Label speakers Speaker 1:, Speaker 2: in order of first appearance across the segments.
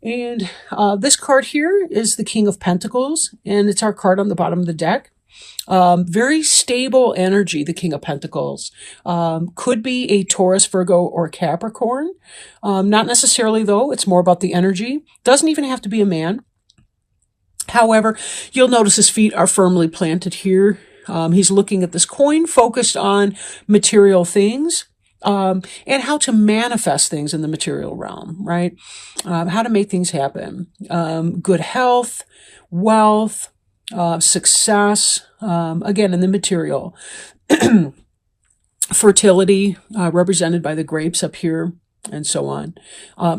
Speaker 1: And this card here is the King of Pentacles, and it's our card on the bottom of the deck. Very stable energy, the King of Pentacles. Could be a Taurus, Virgo, or Capricorn. Not necessarily, though. It's more about the energy. Doesn't even have to be a man. However, you'll notice his feet are firmly planted here. He's looking at this coin, focused on material things. And how to manifest things in the material realm, right? How to make things happen. Good health, wealth, success, again, in the material. Fertility, represented by the grapes up here, and so on.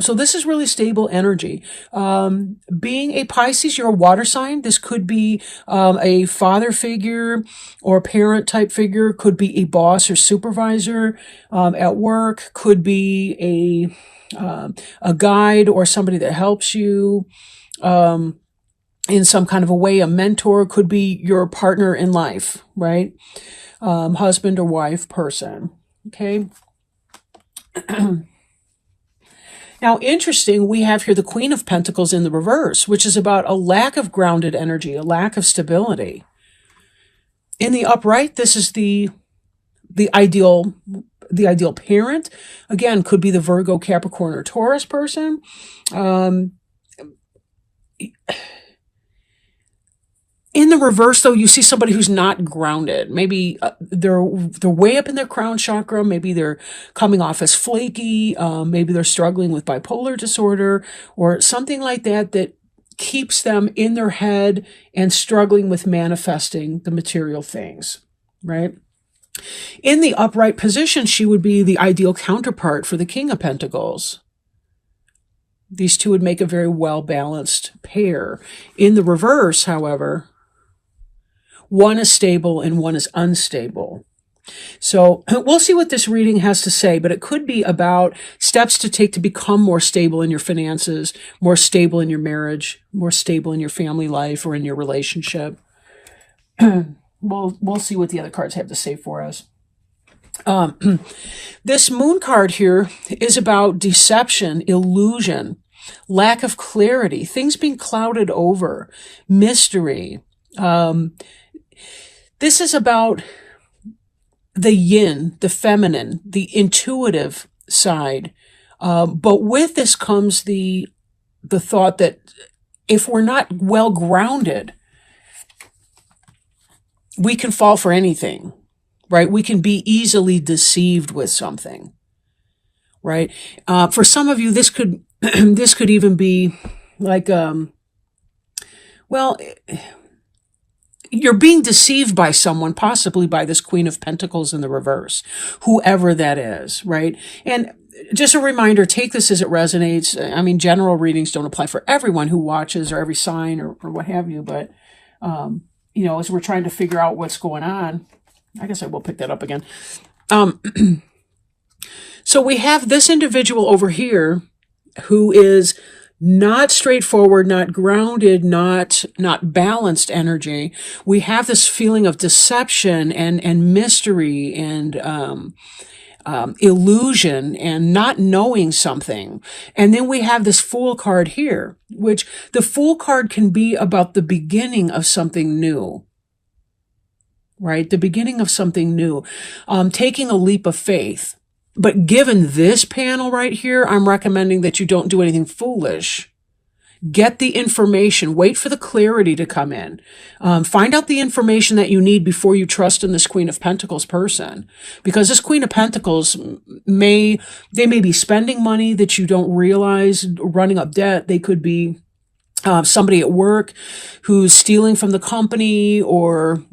Speaker 1: So this is really stable energy. Being a Pisces, you're a water sign. This could be a father figure or parent type figure. Could be a boss or supervisor at work. Could be a guide or somebody that helps you in some kind of a way. A mentor could be your partner in life, right? Husband or wife person. Okay. Now, interesting, we have here the Queen of Pentacles in the reverse, which is about a lack of grounded energy, a lack of stability. In the upright, this is the ideal parent. Again, could be the Virgo, Capricorn, or Taurus person. In the reverse, though, you see somebody who's not grounded. Maybe they're way up in their crown chakra. Maybe they're coming off as flaky. Maybe they're struggling with bipolar disorder or something like that that keeps them in their head and struggling with manifesting the material things, right? In the upright position, she would be the ideal counterpart for the King of Pentacles. These two would make a very well-balanced pair. In the reverse, however, one is stable and one is unstable. So we'll see what this reading has to say, but it could be about steps to take to become more stable in your finances, more stable in your marriage, more stable in your family life or in your relationship. We'll see what the other cards have to say for us. This moon card here is about deception, illusion, lack of clarity, things being clouded over, mystery. This is about the yin, the feminine, the intuitive side. But with this comes the thought that if we're not well grounded, we can fall for anything, right? We can be easily deceived with something, right? For some of you, this could even be like, you're being deceived by someone, possibly by this Queen of Pentacles in the reverse, whoever that is, right? And just a reminder, take this as it resonates. I mean, general readings don't apply for everyone who watches or every sign or what have you, but, as we're trying to figure out what's going on, I guess I will pick that up again. So we have this individual over here who is not straightforward, not grounded, not balanced energy. We have this feeling of deception and mystery and illusion and not knowing something. And then we have this Fool card here, which the Fool card can be about the beginning of something new, right? The beginning of something new, taking a leap of faith. But given this panel right here, I'm recommending that you don't do anything foolish. Get the information. Wait for the clarity to come in. Find out the information that you need before you trust in this Queen of Pentacles person. Because this Queen of Pentacles may be spending money that you don't realize, running up debt. They could be somebody at work who's stealing from the company or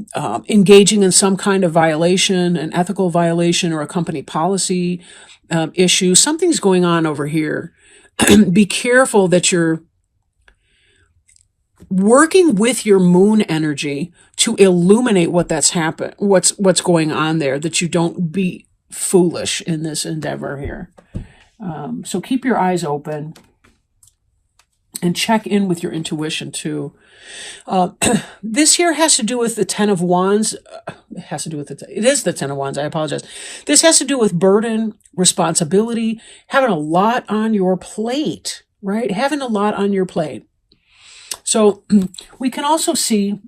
Speaker 1: engaging in some kind of violation, an ethical violation or a company policy issue. Something's going on over here. Be careful that you're working with your moon energy to illuminate what's going on there, that you don't be foolish in this endeavor here. So keep your eyes open. And check in with your intuition, too. This here has to do with the Ten of Wands. It is the Ten of Wands. I apologize. This has to do with burden, responsibility, having a lot on your plate, right? Having a lot on your plate. So we can also see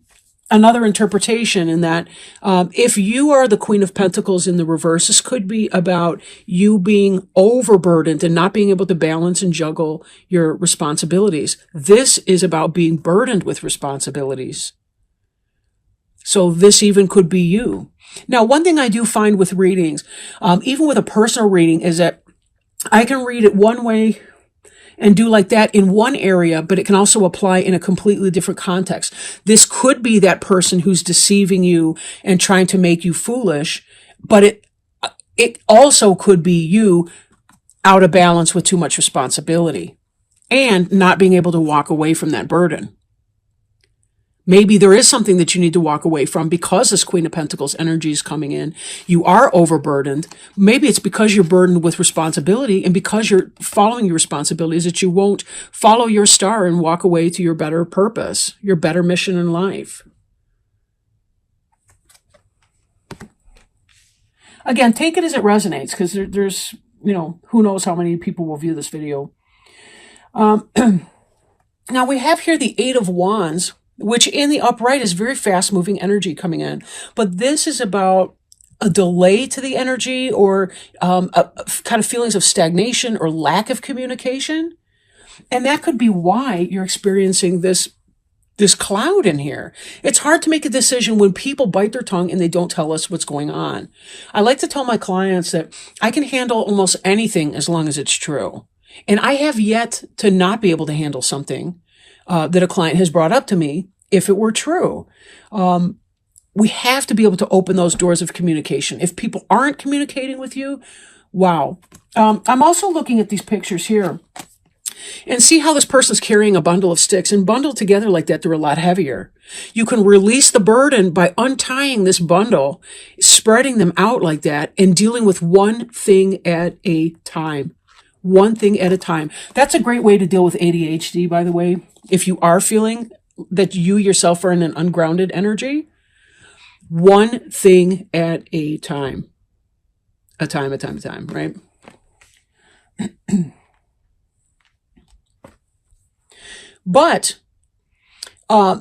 Speaker 1: another interpretation in that if you are the Queen of Pentacles in the reverse, this could be about you being overburdened and not being able to balance and juggle your responsibilities. This is about being burdened with responsibilities. So this even could be you. Now, one thing I do find with readings, even with a personal reading, is that I can read it one way and do like that in one area, but it can also apply in a completely different context. This could be that person who's deceiving you and trying to make you foolish, but it also could be you out of balance with too much responsibility and not being able to walk away from that burden. Maybe there is something that you need to walk away from because this Queen of Pentacles energy is coming in. You are overburdened. Maybe it's because you're burdened with responsibility and because you're following your responsibilities that you won't follow your star and walk away to your better purpose, your better mission in life. Again, take it as it resonates because there's, who knows how many people will view this video. Now we have here the Eight of Wands, which in the upright is very fast-moving energy coming in. But this is about a delay to the energy or kind of feelings of stagnation or lack of communication. And that could be why you're experiencing this cloud in here. It's hard to make a decision when people bite their tongue and they don't tell us what's going on. I like to tell my clients that I can handle almost anything as long as it's true. And I have yet to not be able to handle something that a client has brought up to me if it were true. We have to be able to open those doors of communication. If people aren't communicating with you, wow. I'm also looking at these pictures here and see how this person's carrying a bundle of sticks, and bundled together like that, they're a lot heavier. You can release the burden by untying this bundle, spreading them out like that, and dealing with one thing at a time. One thing at a time. That's a great way to deal with ADHD, by the way. If you are feeling that you yourself are in an ungrounded energy, one thing at a time. A time, right? But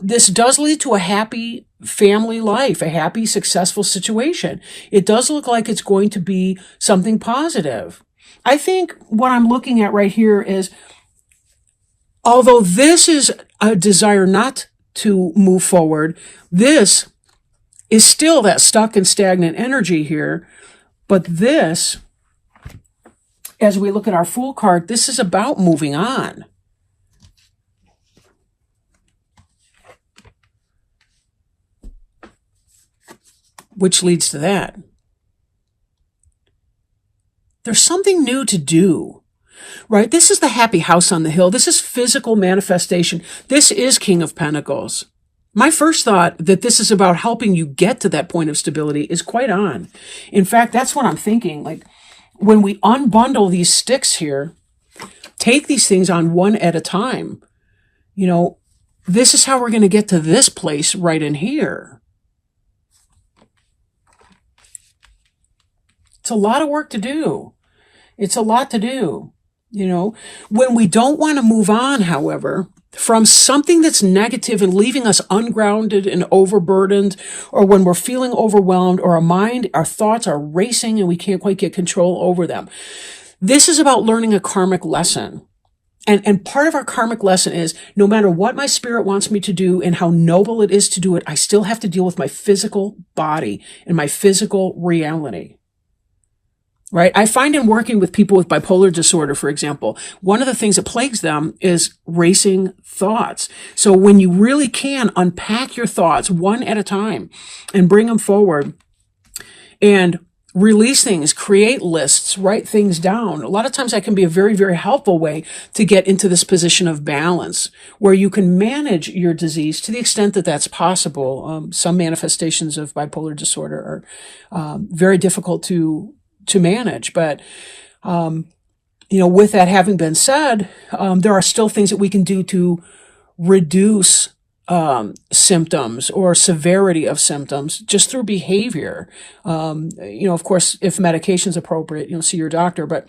Speaker 1: this does lead to a happy family life, a happy, successful situation. It does look like it's going to be something positive. I think what I'm looking at right here is, although this is a desire not to move forward, this is still that stuck and stagnant energy here. But this, as we look at our Fool card, this is about moving on. Which leads to that. There's something new to do, right? This is the happy house on the hill. This is physical manifestation. This is King of Pentacles. My first thought that this is about helping you get to that point of stability is quite on. In fact, that's what I'm thinking. Like when we unbundle these sticks here, take these things on one at a time. This is how we're going to get to this place right in here. It's a lot of work to do. It's a lot to do. When we don't want to move on, however, from something that's negative and leaving us ungrounded and overburdened, or when we're feeling overwhelmed, or our thoughts are racing and we can't quite get control over them. This is about learning a karmic lesson. And part of our karmic lesson is, no matter what my spirit wants me to do and how noble it is to do it, I still have to deal with my physical body and my physical reality. Right? I find in working with people with bipolar disorder, for example, one of the things that plagues them is racing thoughts. So when you really can unpack your thoughts one at a time and bring them forward and release things, create lists, write things down, a lot of times that can be a very, very helpful way to get into this position of balance where you can manage your disease to the extent that that's possible. Some manifestations of bipolar disorder are very difficult to manage. But, with that having been said, there are still things that we can do to reduce symptoms or severity of symptoms just through behavior. Of course, if medication is appropriate, see your doctor. But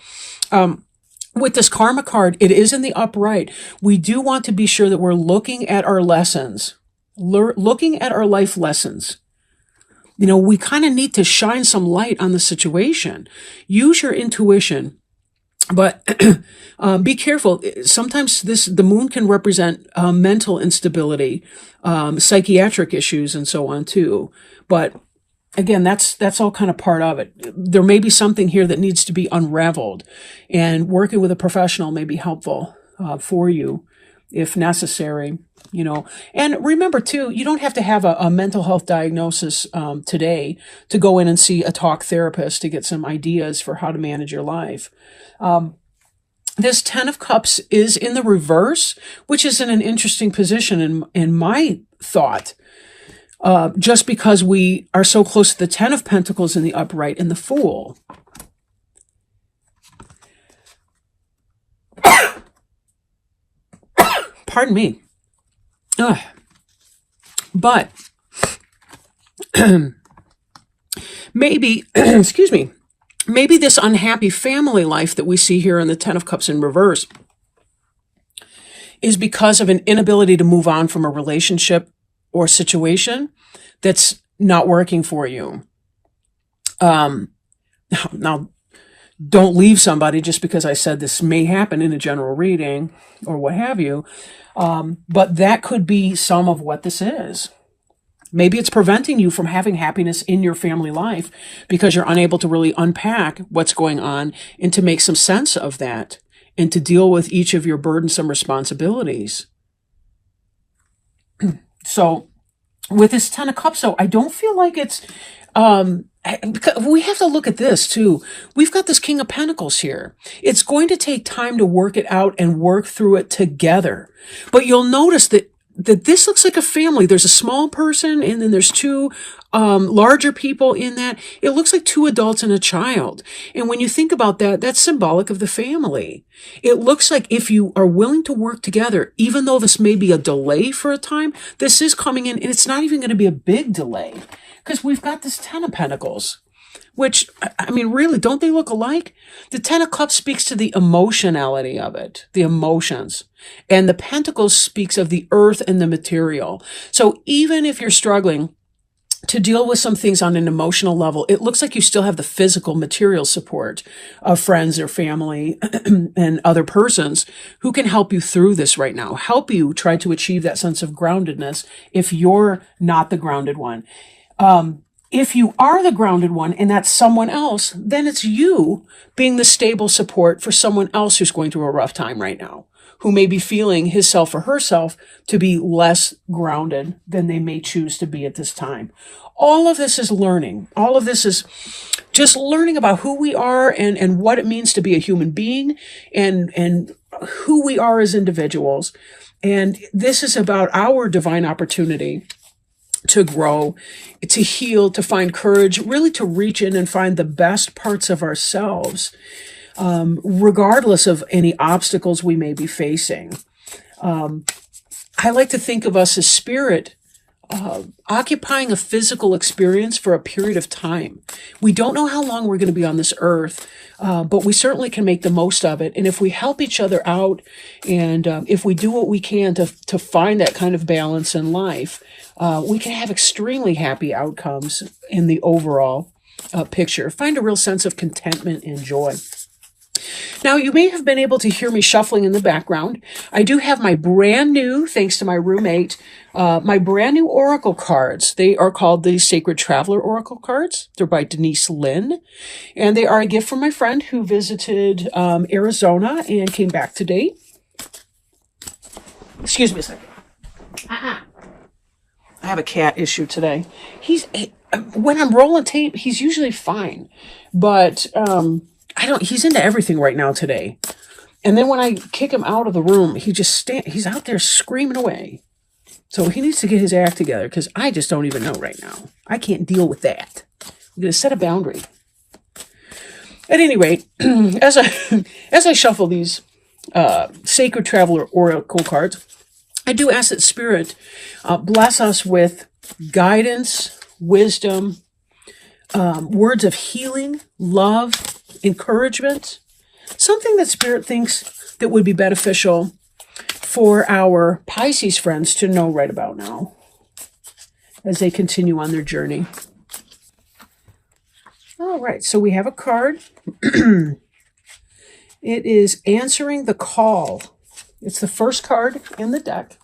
Speaker 1: with this karma card, it is in the upright. We do want to be sure that we're looking at our lessons, looking at our life lessons. You know, we kind of need to shine some light on the situation. Use your intuition, but be careful. Sometimes the moon can represent mental instability, psychiatric issues, and so on too. But again, that's all kind of part of it. There may be something here that needs to be unraveled, and working with a professional may be helpful for you if necessary. You know, and remember too, you don't have to have a mental health diagnosis today to go in and see a talk therapist to get some ideas for how to manage your life. This 10 of Cups is in the reverse, which is in an interesting position in my thought. Just because we are so close to the 10 of Pentacles in the upright and the Fool. Pardon me. But maybe, excuse me, maybe this unhappy family life that we see here in the 10 of Cups in reverse is because of an inability to move on from a relationship or situation that's not working for you. Now, don't leave somebody just because I said this may happen in a general reading or what have you. But that could be some of what this is. Maybe it's preventing you from having happiness in your family life because you're unable to really unpack what's going on and to make some sense of that and to deal with each of your burdensome responsibilities. So with this 10 of Cups, though, I don't feel like it's, we have to look at this too. We've got this King of Pentacles here. It's going to take time to work it out and work through it together. But you'll notice that this looks like a family. There's a small person and then there's two larger people in that. It looks like two adults and a child. And when you think about that, that's symbolic of the family. It looks like if you are willing to work together, even though this may be a delay for a time, this is coming in and it's not even going to be a big delay because we've got this 10 of Pentacles. Which, I mean, really, don't they look alike? The 10 of Cups speaks to the emotionality of it, the emotions. And the Pentacles speaks of the earth and the material. So even if you're struggling to deal with some things on an emotional level, it looks like you still have the physical material support of friends or family and other persons who can help you through this right now, help you try to achieve that sense of groundedness if you're not the grounded one. If you are the grounded one and that's someone else, then it's you being the stable support for someone else who's going through a rough time right now, who may be feeling himself or herself to be less grounded than they may choose to be at this time. All of this is learning. All of this is just learning about who we are and what it means to be a human being and who we are as individuals. And this is about our divine opportunity to grow, to heal, to find courage, really to reach in and find the best parts of ourselves, regardless of any obstacles we may be facing. I like to think of us as spirit occupying a physical experience for a period of time. We don't know how long we're going to be on this earth, but we certainly can make the most of it. And if we help each other out and if we do what we can to find that kind of balance in life, we can have extremely happy outcomes in the overall picture. Find a real sense of contentment and joy. Now, you may have been able to hear me shuffling in the background. I do have my brand new, thanks to my roommate, my brand new oracle cards. They are called the Sacred Traveler Oracle cards. They're by Denise Lynn. And they are a gift from my friend who visited Arizona and came back today. Excuse me a second. I have a cat issue today. When I'm rolling tape, he's usually fine. But he's into everything right now today. And then when I kick him out of the room, he's out there screaming away. So he needs to get his act together because I just don't even know right now. I can't deal with that. I'm going to set a boundary. At any rate, as I shuffle these Sacred Traveler Oracle cards, I do ask that Spirit bless us with guidance, wisdom, words of healing, love, encouragement, something that Spirit thinks that would be beneficial for our Pisces friends to know right about now as they continue on their journey. All right, so we have a card. It is Answering the Call. It's the first card in the deck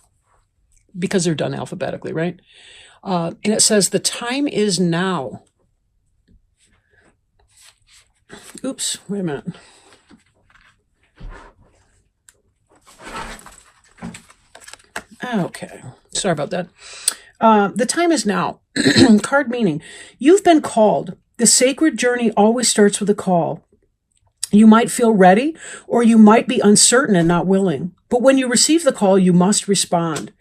Speaker 1: because they're done alphabetically, right? And it says, the time is now. Oops, wait a minute. Okay, sorry about that. The time is now. Card meaning, you've been called. The sacred journey always starts with a call. You might feel ready, or you might be uncertain and not willing. But when you receive the call, you must respond.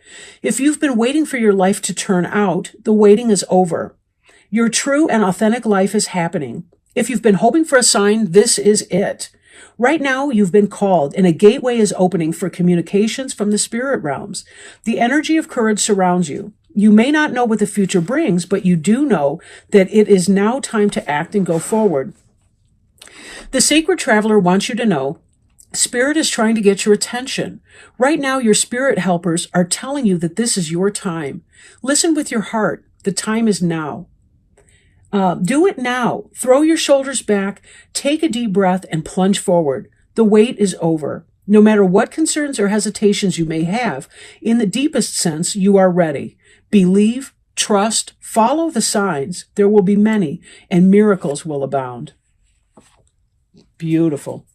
Speaker 1: If you've been waiting for your life to turn out, the waiting is over. Your true and authentic life is happening. If you've been hoping for a sign, this is it. Right now, you've been called, and a gateway is opening for communications from the spirit realms. The energy of courage surrounds you. You may not know what the future brings, but you do know that it is now time to act and go forward. The sacred traveler wants you to know Spirit is trying to get your attention. Right now, your spirit helpers are telling you that this is your time. Listen with your heart. The time is now. Do it now. Throw your shoulders back, take a deep breath, and plunge forward. The wait is over. No matter what concerns or hesitations you may have, in the deepest sense, you are ready. Believe, trust, follow the signs. There will be many, and miracles will abound. Beautiful.